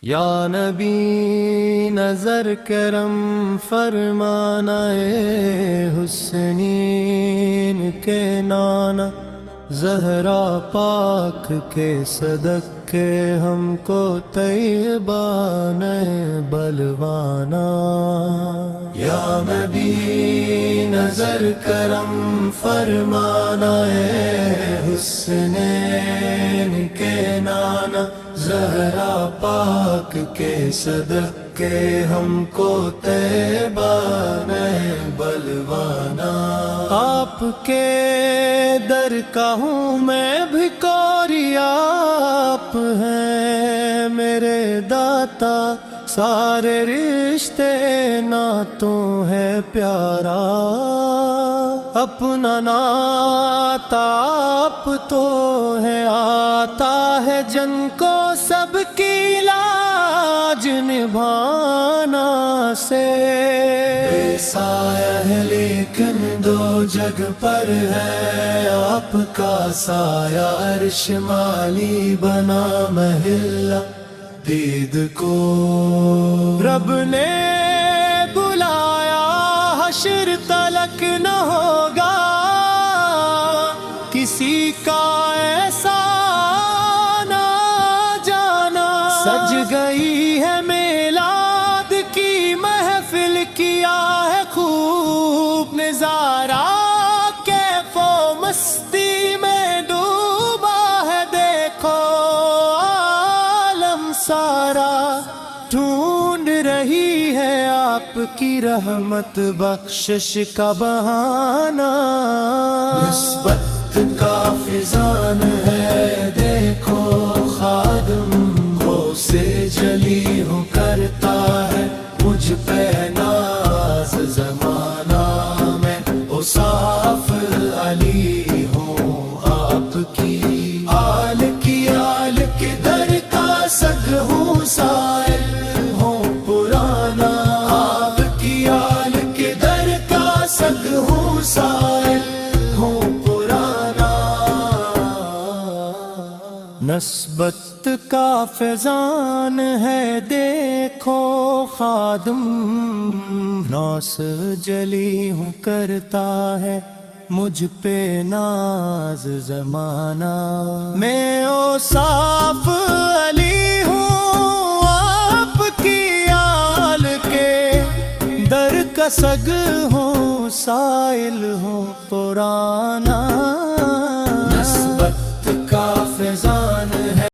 یا نبی نظر کرم فرمانا، اے حسنین کے نانا، زہرا پاک کے صدقے ہم کو طیبان بلوانا۔ یا نبی نظر کرم فرمانا، اے حسنین کے نانا، زہرا پاک کے صدقے ہم کو طیبان بلوانا۔ آپ کے در کا ہوں میں بھکاری، آپ ہیں میرے داتا، سارے رشتے ناتوں ہے پیارا، اپنا ناتا آپ تو ہے، آتا ہے جن کو سب کی لاج نبھانا سے۔ بے سایہ ہے لیکن دو جگ پر ہے، آپ کا سایہ عرش مالی بنا محلہ دید کو۔ رب نے بلایا حشر تلک نہ ہوگا کسی کا ایسا نہ جانا۔ سج گئی ہے میلاد کی محفل، کیا ہے خوب نظارہ، کیف و مستی میں ڈوبا ہے دیکھو عالم سارا، ڈھونڈ رہی ہے آپ کی رحمت بخشش کا بہانہ۔ نسبت کا فضان ہے دیکھو خادم، وہ سے جلی ہوں کرتا ہے مجھ پہ ناز زمانہ۔ میں اوصاف علی ہوں آپ کی، آل کی آل کے در کا سگ ہوں سائل ہوں پرانا، آپ کی آل کے در کا سگ ہوں سائل ہوں پرانا۔ نسبت کا فیضان ہے دیکھو خادم، ناس جلی ہوں کرتا ہے مجھ پہ ناز زمانہ۔ میں اوصاف علی ہوں آپ کی آل کے در کا سگ ہوں سائل ہوں پرانا۔